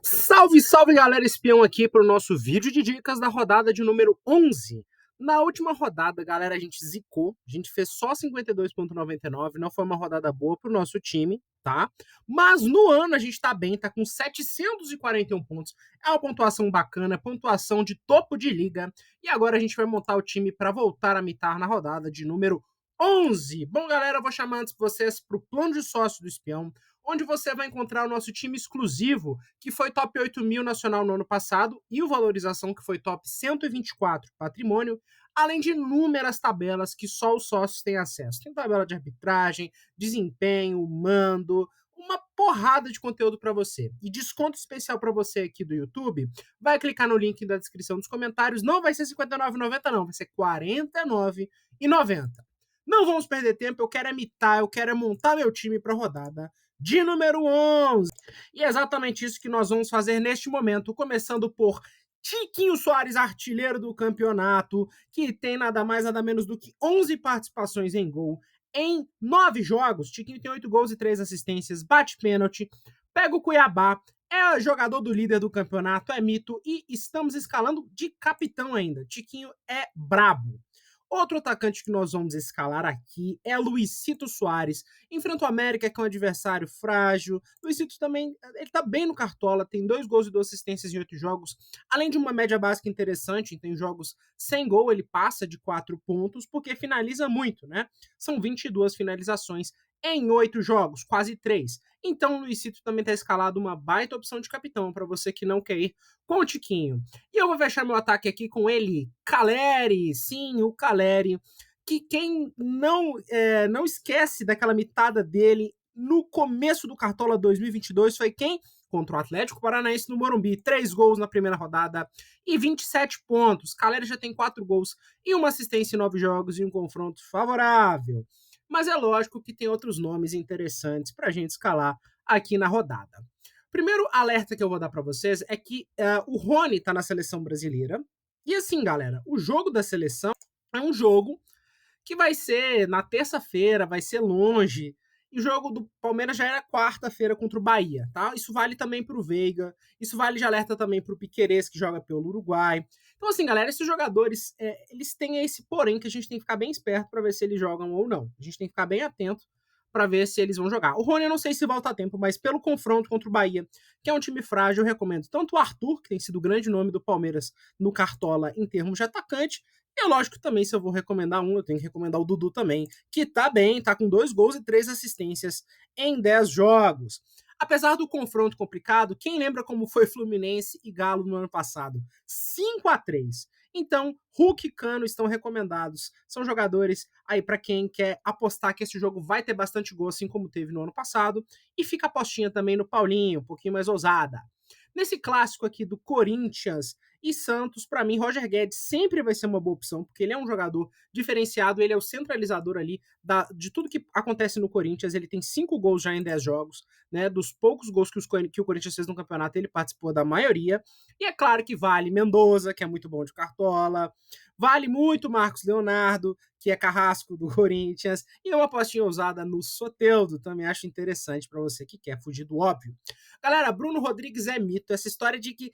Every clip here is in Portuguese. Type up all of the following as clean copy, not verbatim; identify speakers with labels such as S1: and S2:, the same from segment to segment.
S1: Salve, salve galera, espião aqui para o nosso vídeo de dicas da rodada de número 11. Na última rodada, galera, a gente zicou, a gente fez só 52,99, não foi uma rodada boa pro nosso time, tá? Mas no ano a gente tá bem, tá com 741 pontos, é uma pontuação bacana, pontuação de topo de liga, e agora a gente vai montar o time para voltar a mitar na rodada de número 11. Bom, galera, eu vou chamar antes vocês pro plano de sócio do espião, onde você vai encontrar o nosso time exclusivo, que foi top 8.000 nacional no ano passado, e o valorização, que foi top 124 patrimônio, além de inúmeras tabelas que só os sócios têm acesso. Tem tabela de arbitragem, desempenho, mando, uma porrada de conteúdo para você. E desconto especial para você aqui do YouTube, vai clicar no link da descrição dos comentários, não vai ser R$ 59,90 não, vai ser R$ 49,90. Não vamos perder tempo, eu quero imitar, eu quero montar meu time para rodada de número 11. E é exatamente isso que nós vamos fazer neste momento, começando por Tiquinho Soares, artilheiro do campeonato, que tem nada mais, nada menos do que 11 participações em gol em 9 jogos. Tiquinho tem 8 gols e 3 assistências, bate pênalti, pega o Cuiabá, é jogador do líder do campeonato, é mito, e estamos escalando de capitão ainda. Tiquinho é brabo. Outro atacante que nós vamos escalar aqui é Luizito Soares. Enfrenta o América, que é um adversário frágil. Luizito também, ele tá bem no Cartola, tem 2 gols e 2 assistências em 8 jogos, além de uma média básica interessante. Tem jogos sem gol, ele passa de 4 pontos, porque finaliza muito, né? São 22 finalizações em 8 jogos, quase 3. Então o Luizito também está escalado, uma baita opção de capitão para você que não quer ir com o Tiquinho. E eu vou fechar meu ataque aqui com ele, Caleri. Sim, o Caleri, que quem não esquece daquela mitada dele no começo do Cartola 2022 foi quem? Contra o Atlético Paranaense no Morumbi. 3 gols na primeira rodada e 27 pontos. Caleri já tem 4 gols e uma assistência em 9 jogos e um confronto favorável. Mas é lógico que tem outros nomes interessantes para a gente escalar aqui na rodada. Primeiro alerta que eu vou dar para vocês é que o Rony está na seleção brasileira. E assim, galera, o jogo da seleção é um jogo que vai ser na terça-feira, vai ser longe. E o jogo do Palmeiras já era quarta-feira contra o Bahia, tá? Isso vale também para o Veiga, isso vale de alerta também para o Piquerez, que joga pelo Uruguai. Então, assim, galera, esses jogadores, eles têm esse porém que a gente tem que ficar bem esperto para ver se eles jogam ou não. A gente tem que ficar bem atento para ver se eles vão jogar. O Rony eu não sei se volta a tempo, mas pelo confronto contra o Bahia, que é um time frágil, eu recomendo tanto o Arthur, que tem sido o grande nome do Palmeiras no Cartola em termos de atacante, e é lógico que também, se eu vou recomendar um, eu tenho que recomendar o Dudu também, que tá bem, tá com 2 gols e 3 assistências em 10 jogos. Apesar do confronto complicado, quem lembra como foi Fluminense e Galo no ano passado? 5-3. Então, Hulk e Cano estão recomendados. São jogadores aí para quem quer apostar que esse jogo vai ter bastante gol, assim como teve no ano passado. E fica a apostinha também no Paulinho, um pouquinho mais ousada. Nesse clássico aqui do Corinthians e Santos, para mim, Roger Guedes sempre vai ser uma boa opção, porque ele é um jogador diferenciado, ele é o centralizador ali de tudo que acontece no Corinthians. Ele tem 5 gols já em 10 jogos, né? Dos poucos gols que o Corinthians fez no campeonato, ele participou da maioria. E é claro que vale Mendoza, que é muito bom de cartola, vale muito Marcos Leonardo, que é carrasco do Corinthians, e uma apostinha ousada no Soteldo, também acho interessante para você que quer fugir do óbvio. Galera, Bruno Rodrigues é mito. Essa história de que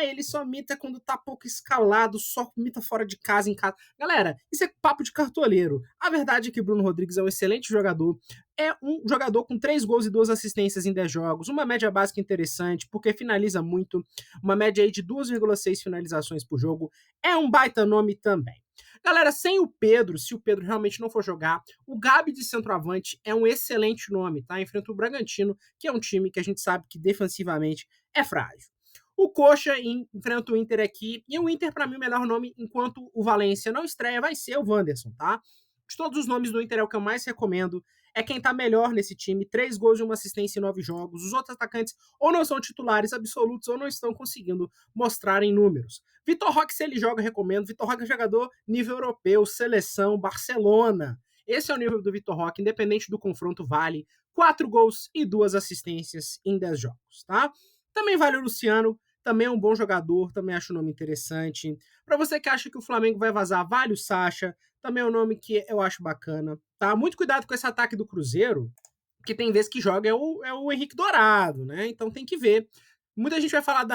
S1: ele só mita quando tá pouco escalado, só mita fora de casa, em casa. Galera, isso é papo de cartoleiro. A verdade é que Bruno Rodrigues é um excelente jogador. É um jogador com 3 gols e 2 assistências em 10 jogos, uma média básica interessante, porque finaliza muito, uma média aí de 2,6 finalizações por jogo. É um baita nome também. Galera, sem o Pedro, se o Pedro realmente não for jogar, o Gabi de centroavante é um excelente nome, tá? Enfrenta o Bragantino, que é um time que a gente sabe que defensivamente é frágil. O Coxa enfrenta o Inter aqui, e o Inter, para mim, o melhor nome, enquanto o Valência não estreia, vai ser o Wanderson, tá? De todos os nomes do Inter, é o que eu mais recomendo. É quem tá melhor nesse time. 3 gols e uma assistência em 9 jogos. Os outros atacantes ou não são titulares absolutos ou não estão conseguindo mostrar em números. Vitor Roque, se ele joga, recomendo. Vitor Roque é jogador nível europeu, seleção, Barcelona. Esse é o nível do Vitor Roque, independente do confronto, vale 4 gols e 2 assistências em 10 jogos, tá? Também vale o Luciano, também é um bom jogador, também acho o nome interessante. Para você que acha que o Flamengo vai vazar, vale o Sacha, também é um nome que eu acho bacana, tá? Muito cuidado com esse ataque do Cruzeiro, porque tem vezes que joga é o Henrique Dourado, né? Então tem que ver. Muita gente vai falar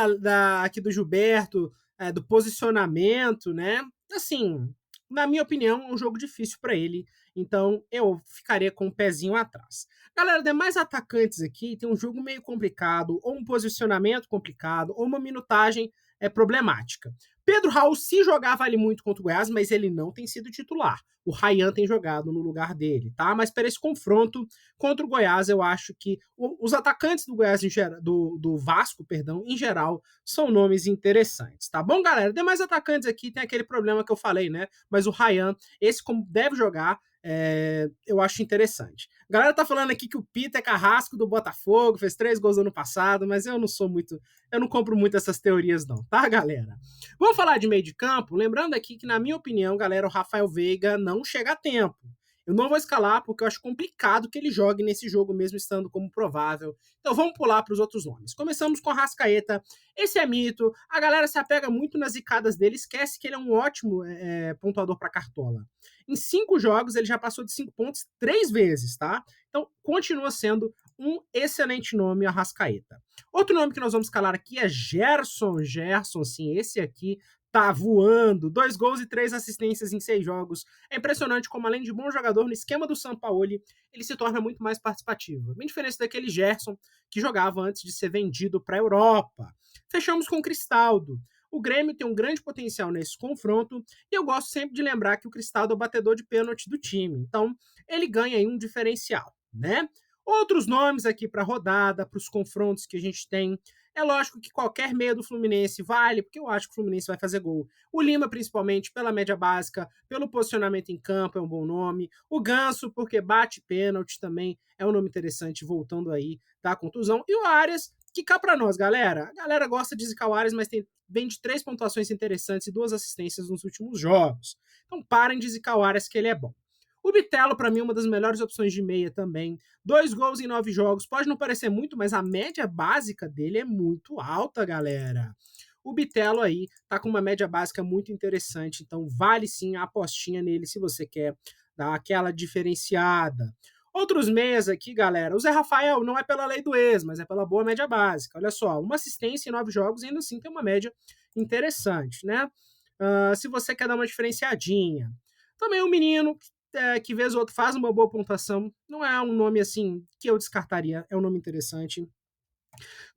S1: aqui do Gilberto, do posicionamento, né? Assim, na minha opinião, é um jogo difícil para ele. Então, eu ficaria com o pezinho atrás. Galera, demais atacantes aqui tem um jogo meio complicado, ou um posicionamento complicado, ou uma minutagem problemática. Pedro Raul, se jogar, vale muito contra o Goiás, mas ele não tem sido titular. O Ryan tem jogado no lugar dele, tá? Mas para esse confronto contra o Goiás, eu acho que os atacantes do Goiás, do Vasco, perdão, em geral, são nomes interessantes, tá bom, galera? Demais atacantes aqui tem aquele problema que eu falei, né? Mas o Ryan, esse como deve jogar, eu acho interessante. A galera tá falando aqui que o Pita é carrasco do Botafogo, fez 3 gols no ano passado, mas eu não compro muito essas teorias não, tá, galera? Vamos falar de meio de campo, lembrando aqui que, na minha opinião, galera, o Rafael Veiga não chega a tempo. Eu não vou escalar porque eu acho complicado que ele jogue nesse jogo mesmo estando como provável. Então vamos pular para os outros nomes. Começamos com o Arrascaeta. Esse é mito. A galera se apega muito nas zicadas dele, esquece que ele é um ótimo pontuador para cartola. Em 5 jogos ele já passou de 5 pontos 3 vezes, tá? Então continua sendo um excelente nome, Arrascaeta. Outro nome que nós vamos escalar aqui é Gerson. Gerson, sim, esse aqui tá voando. 2 gols e 3 assistências em 6 jogos. É impressionante como, além de bom jogador, no esquema do Sampaoli, ele se torna muito mais participativo. Bem diferente daquele Gerson que jogava antes de ser vendido para a Europa. Fechamos com o Cristaldo. O Grêmio tem um grande potencial nesse confronto e eu gosto sempre de lembrar que o Cristaldo é o batedor de pênalti do time. Então, ele ganha aí um diferencial, né? Outros nomes aqui para a rodada, para os confrontos que a gente tem. É lógico que qualquer meia do Fluminense vale, porque eu acho que o Fluminense vai fazer gol. O Lima, principalmente, pela média básica, pelo posicionamento em campo, é um bom nome. O Ganso, porque bate pênalti também, é um nome interessante, voltando aí da contusão. E o Arias, que cá pra nós, galera. A galera gosta de zicar o Arias, mas vem de 3 pontuações interessantes e 2 assistências nos últimos jogos. Então parem de zicar o Arias, que ele é bom. O Bitelo, para mim, é uma das melhores opções de meia também. 2 gols em 9 jogos. Pode não parecer muito, mas a média básica dele é muito alta, galera. O Bitelo aí tá com uma média básica muito interessante, então vale sim a apostinha nele se você quer dar aquela diferenciada. Outros meias aqui, galera. O Zé Rafael não é pela lei do ex, mas é pela boa média básica. Olha só, uma assistência em 9 jogos ainda assim tem uma média interessante, né? Se você quer dar uma diferenciadinha. Também o menino que vez ou outro faz uma boa pontuação. Não é um nome assim que eu descartaria, é um nome interessante.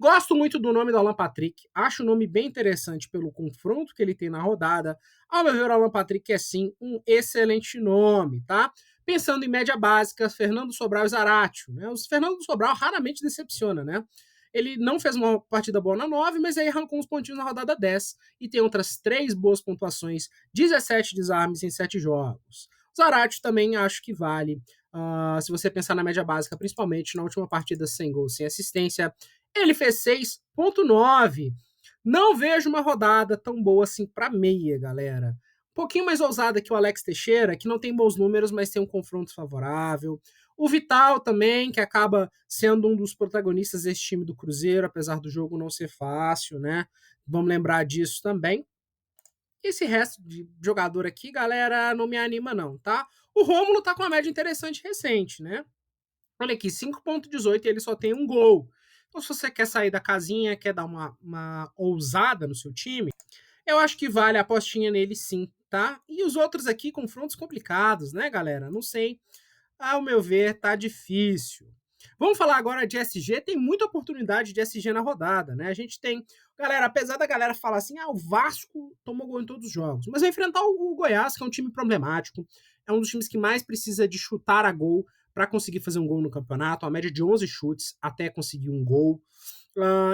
S1: Gosto muito do nome do Alan Patrick, acho o nome bem interessante pelo confronto que ele tem na rodada. Ao meu ver, o Alan Patrick é sim um excelente nome, tá? Pensando em média básica, Fernando Sobral e Zaratio, né? O Fernando Sobral raramente decepciona, né? Ele não fez uma partida boa na 9, mas aí arrancou uns pontinhos na rodada 10 e tem outras 3 boas pontuações, 17 desarmes em 7 jogos. Zaratio também acho que vale. Se você pensar na média básica, principalmente na última partida sem gol, sem assistência, ele fez 6,9. Não vejo uma rodada tão boa assim para meia, galera. Um pouquinho mais ousada que o Alex Teixeira, que não tem bons números, mas tem um confronto favorável. O Vital também, que acaba sendo um dos protagonistas desse time do Cruzeiro, apesar do jogo não ser fácil, né? Vamos lembrar disso também. Esse resto de jogador aqui, galera, não me anima não, tá? O Rômulo tá com uma média interessante recente, né? Olha aqui, 5,18 e ele só tem um gol. Então, se você quer sair da casinha, quer dar uma ousada no seu time, eu acho que vale a apostinha nele sim, tá? E os outros aqui, confrontos complicados, né, galera? Não sei. Ao meu ver, tá difícil. Vamos falar agora de SG. Tem muita oportunidade de SG na rodada, né? A gente tem. Galera, apesar da galera falar assim, o Vasco tomou gol em todos os jogos, mas vai enfrentar o Goiás, que é um time problemático. É um dos times que mais precisa de chutar a gol para conseguir fazer um gol no campeonato. A média de 11 chutes até conseguir um gol.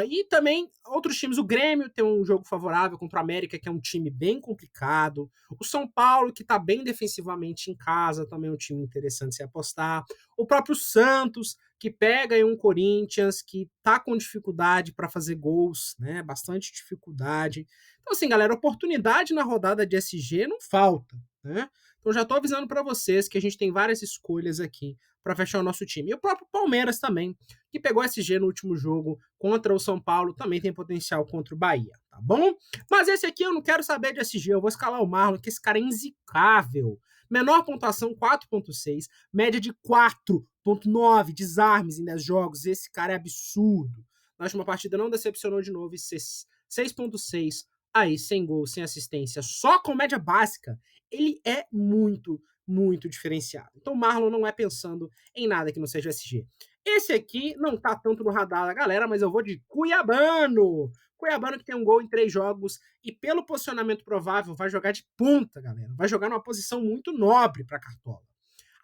S1: E também outros times, o Grêmio tem um jogo favorável contra o América, que é um time bem complicado. O São Paulo, que está bem defensivamente em casa, também é um time interessante se apostar. O próprio Santos, que pega aí um Corinthians, que está com dificuldade para fazer gols, né? Bastante dificuldade. Então, assim, galera, oportunidade na rodada de SG não falta, né? Então, já estou avisando para vocês que a gente tem várias escolhas aqui para fechar o nosso time. E o próprio Palmeiras também, que pegou SG no último jogo contra o São Paulo, também tem potencial contra o Bahia, tá bom? Mas esse aqui eu não quero saber de SG, eu vou escalar o Marlon, que esse cara é inzicável. Menor pontuação, 4,6, média de 4,9 desarmes em 10 jogos, esse cara é absurdo. na última partida não decepcionou de novo, 6.6 aí, sem gol, sem assistência, só com média básica, ele é muito, muito diferenciado. Então o Marlon não é pensando em nada que não seja SG. Esse aqui não tá tanto no radar da galera, mas eu vou de Cuiabano. Cuiabano que tem um gol em 3 jogos e pelo posicionamento provável vai jogar de ponta, galera. Vai jogar numa posição muito nobre para Cartola,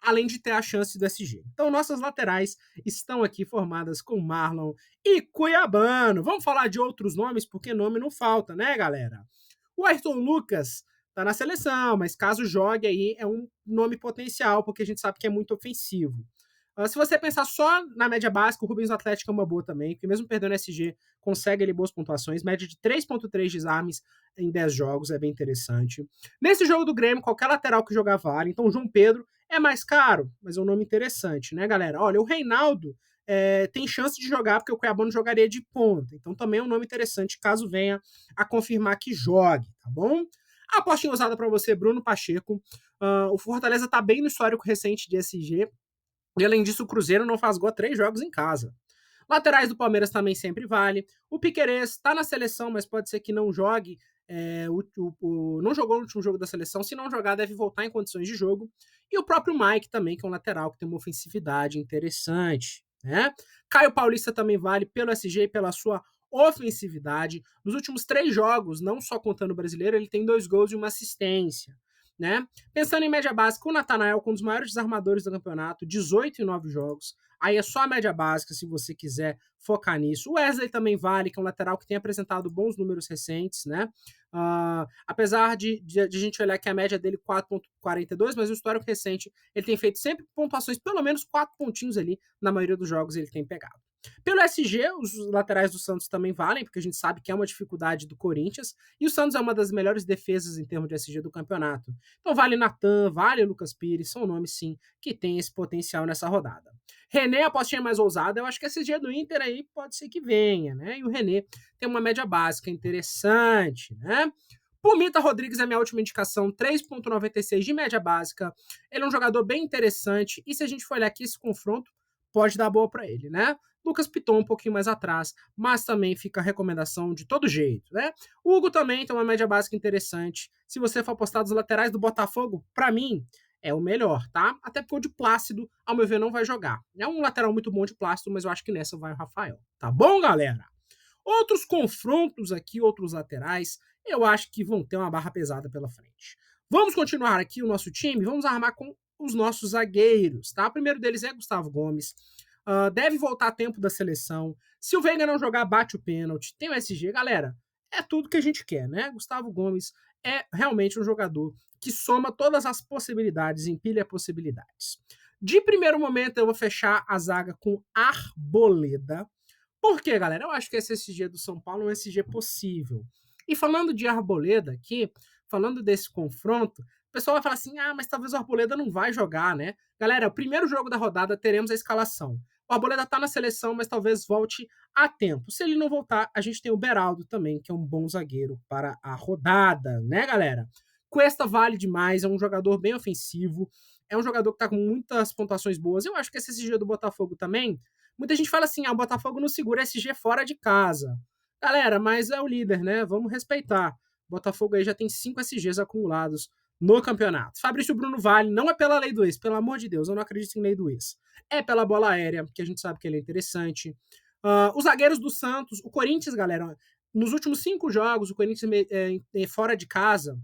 S1: além de ter a chance do SG. Então nossas laterais estão aqui formadas com Marlon e Cuiabano. Vamos falar de outros nomes, porque nome não falta, né, galera? O Ayrton Lucas tá na seleção, mas caso jogue aí é um nome potencial, porque a gente sabe que é muito ofensivo. Se você pensar só na média básica, o Rubens Atlético é uma boa também, porque mesmo perdendo SG, consegue ali boas pontuações, média de 3.3 desarmes em 10 jogos, é bem interessante. Nesse jogo do Grêmio, qualquer lateral que jogar vale, então o João Pedro é mais caro, mas é um nome interessante, né, galera? Olha, o Reinaldo tem chance de jogar, porque o Cuiabano jogaria de ponta, então também é um nome interessante, caso venha a confirmar que jogue, tá bom? A apostinha usada para você, Bruno Pacheco. O Fortaleza tá bem no histórico recente de SG, e além disso, o Cruzeiro não faz gol a 3 jogos em casa. Laterais do Palmeiras também sempre vale. O Piquerez está na seleção, mas pode ser que não jogue. Não jogou no último jogo da seleção. Se não jogar, deve voltar em condições de jogo. E o próprio Mike também, que é um lateral que tem uma ofensividade interessante, né? Caio Paulista também vale pelo SG e pela sua ofensividade. Nos últimos 3 jogos, não só contando o brasileiro, ele tem 2 gols e uma assistência, né? Pensando em média básica, o Natanael, com um dos maiores desarmadores do campeonato, 18 em 9 jogos. Aí é só a média básica, se você quiser focar nisso. O Wesley também vale, que é um lateral que tem apresentado bons números recentes, né? Apesar de a gente olhar que a média dele é 4.42, mas o histórico recente, ele tem feito sempre pontuações, pelo menos 4 pontinhos ali, na maioria dos jogos ele tem pegado. Pelo SG, os laterais do Santos também valem, porque a gente sabe que é uma dificuldade do Corinthians, e o Santos é uma das melhores defesas em termos de SG do campeonato. Então vale Natan, vale Lucas Pires, são nomes sim que tem esse potencial nessa rodada. René, a apostinha mais ousada, eu acho que SG do Inter aí pode ser que venha, né? E o René tem uma média básica interessante, né? Pumita Rodrigues é a minha última indicação, 3.96 de média básica. Ele é um jogador bem interessante, e se a gente for olhar aqui esse confronto, pode dar boa para ele, né? Lucas Piton um pouquinho mais atrás, mas também fica a recomendação de todo jeito, né? O Hugo também tem uma média básica interessante. Se você for apostar dos laterais do Botafogo, para mim, é o melhor, tá? Até porque o de Plácido, ao meu ver, não vai jogar. É um lateral muito bom de Plácido, mas eu acho que nessa vai o Rafael. Tá bom, galera? Outros confrontos aqui, outros laterais, eu acho que vão ter uma barra pesada pela frente. Vamos continuar aqui o nosso time, vamos armar com os nossos zagueiros, tá? O primeiro deles é Gustavo Gomes. Deve voltar a tempo da seleção. Se o Veiga não jogar, bate o pênalti. Tem o SG. Galera, é tudo que a gente quer, né? Gustavo Gomes é realmente um jogador que soma todas as possibilidades, empilha possibilidades. De primeiro momento, eu vou fechar a zaga com Arboleda. Por quê, galera? Eu acho que esse SG do São Paulo é um SG possível. E falando de Arboleda aqui, falando desse confronto, o pessoal vai falar assim: mas talvez o Arboleda não vai jogar, né? Galera, o primeiro jogo da rodada teremos a escalação. O Arboleda tá na seleção, mas talvez volte a tempo. Se ele não voltar, a gente tem o Beraldo também, que é um bom zagueiro para a rodada, né, galera? Cuesta vale demais, é um jogador bem ofensivo, é um jogador que tá com muitas pontuações boas. Eu acho que esse SG do Botafogo também. Muita gente fala assim: o Botafogo não segura SG fora de casa. Galera, mas é o líder, né? Vamos respeitar. O Botafogo aí já tem 5 SGs acumulados no campeonato. Fabrício Bruno vale, não é pela lei do ex, pelo amor de Deus, eu não acredito em lei do ex. É pela bola aérea, que a gente sabe que ele é interessante. Os zagueiros do Santos, o Corinthians, galera, nos últimos 5 jogos, o Corinthians fora de casa,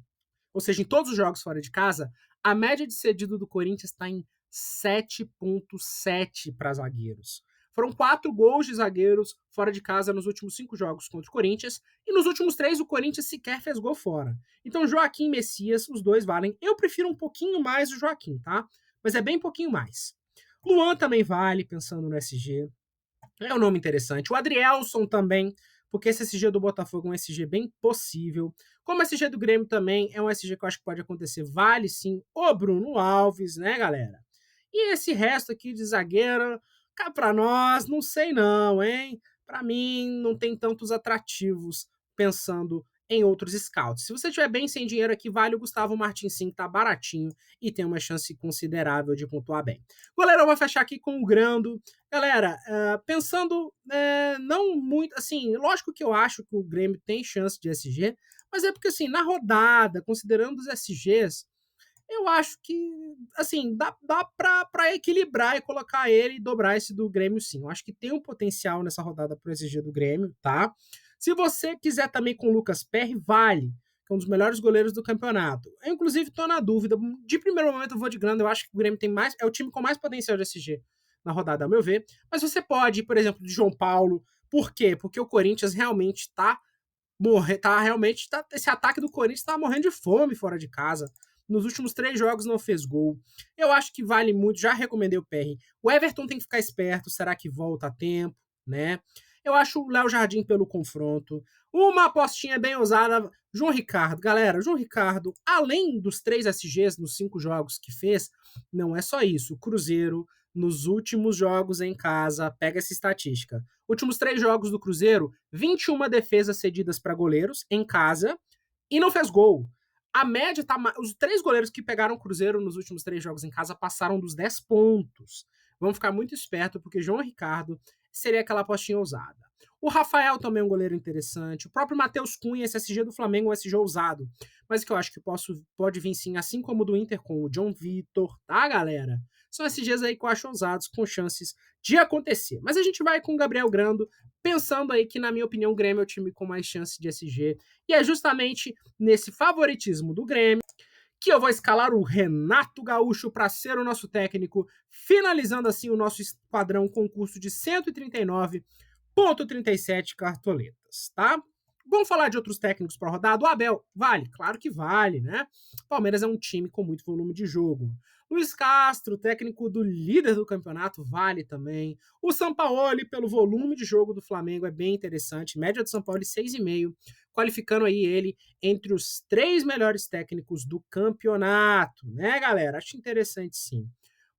S1: ou seja, em todos os jogos fora de casa, a média de cedido do Corinthians está em 7.7 para zagueiros. Foram 4 gols de zagueiros fora de casa nos últimos 5 jogos contra o Corinthians. E nos últimos 3 o Corinthians sequer fez gol fora. Então Joaquim e Messias, os dois valem. Eu prefiro um pouquinho mais o Joaquim, tá? Mas é bem pouquinho mais. Luan também vale, pensando no SG. É um nome interessante. O Adrielson também, porque esse SG do Botafogo é um SG bem possível. Como o SG do Grêmio também é um SG que eu acho que pode acontecer. Vale sim o Bruno Alves, né, galera? E esse resto aqui de zagueira, cá pra nós, não sei não, hein? Pra mim, não tem tantos atrativos pensando em outros scouts. Se você tiver bem sem dinheiro aqui, vale o Gustavo Martins sim, tá baratinho e tem uma chance considerável de pontuar bem. Galera, eu vou fechar aqui com o Grando. Galera, pensando não muito, assim, lógico que eu acho que o Grêmio tem chance de SG, mas é porque, assim, na rodada, considerando os SGs, eu acho que, assim, dá pra equilibrar e colocar ele e dobrar esse do Grêmio, sim. Eu acho que tem um potencial nessa rodada pro SG do Grêmio, tá? Se você quiser também com o Lucas Perry, vale, que é um dos melhores goleiros do campeonato. Eu, inclusive, tô na dúvida. De primeiro momento, eu vou de Grando. Eu acho que o Grêmio tem mais. É o time com mais potencial de SG na rodada, ao meu ver. Mas você pode, por exemplo, de João Paulo. Por quê? Porque o Corinthians realmente esse ataque do Corinthians tá morrendo de fome fora de casa. Nos últimos 3 jogos não fez gol. Eu acho que vale muito, já recomendei o PR. O Everton tem que ficar esperto, será que volta a tempo, né? Eu acho o Léo Jardim pelo confronto. Uma apostinha bem ousada, João Ricardo. Galera, João Ricardo, além dos 3 SGs nos 5 jogos que fez, não é só isso. O Cruzeiro, nos últimos jogos em casa, pega essa estatística. Últimos 3 jogos do Cruzeiro, 21 defesas cedidas para goleiros em casa e não fez gol. A média tá. Os 3 goleiros que pegaram o Cruzeiro nos últimos 3 jogos em casa passaram dos 10 pontos. Vamos ficar muito esperto, porque João Ricardo seria aquela apostinha ousada. O Rafael também é um goleiro interessante. O próprio Matheus Cunha, esse SG do Flamengo, um SG ousado. Mas que eu acho que pode vir sim, assim como o do Inter com o John Vitor, tá, galera? São SGs aí que eu acho ousados, com chances de acontecer. Mas a gente vai com o Gabriel Grando, pensando aí que, na minha opinião, o Grêmio é o time com mais chance de SG. E é justamente nesse favoritismo do Grêmio que eu vou escalar o Renato Gaúcho para ser o nosso técnico, finalizando assim o nosso esquadrão com custo de 139,37 cartoletas, tá? Vamos falar de outros técnicos para rodada. O Abel, vale? Claro que vale, né? Palmeiras é um time com muito volume de jogo. Luiz Castro, técnico do líder do campeonato, vale também. O Sampaoli, pelo volume de jogo do Flamengo, é bem interessante. Média do Sampaoli, 6,5, qualificando aí ele entre os 3 melhores técnicos do campeonato, né, galera? Acho interessante sim.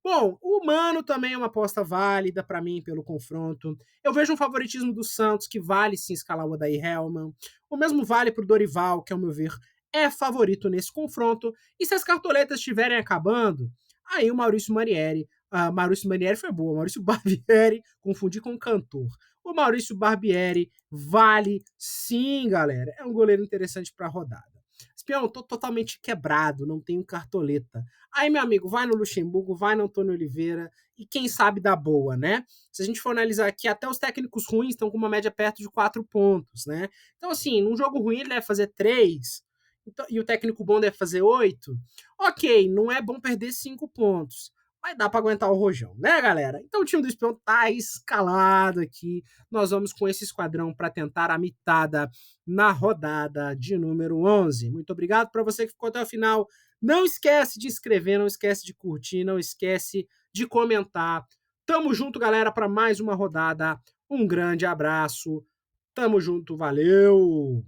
S1: Bom, o Mano também é uma aposta válida para mim pelo confronto. Eu vejo um favoritismo do Santos que vale sim escalar o Odair Hellmann. O mesmo vale para o Dorival, que ao meu ver é favorito nesse confronto. E se as cartoletas estiverem acabando, aí o Maurício Manieri. Maurício Manieri foi boa. Maurício Barbieri, confundi com o cantor. O Maurício Barbieri vale sim, galera. É um goleiro interessante para a rodada. Espião, tô totalmente quebrado, não tenho cartoleta. Aí, meu amigo, vai no Luxemburgo, vai no Antônio Oliveira e quem sabe dá boa, né? Se a gente for analisar aqui, até os técnicos ruins estão com uma média perto de 4 pontos, né? Então, assim, num jogo ruim ele deve fazer 3, então, e o técnico bom deve fazer 8. Ok, não é bom perder 5 pontos, mas dá para aguentar o rojão, né, galera? Então o time do Espião tá escalado aqui. Nós vamos com esse esquadrão para tentar a mitada na rodada de número 11. Muito obrigado para você que ficou até o final. Não esquece de inscrever, não esquece de curtir, não esquece de comentar. Tamo junto, galera, para mais uma rodada. Um grande abraço. Tamo junto, valeu!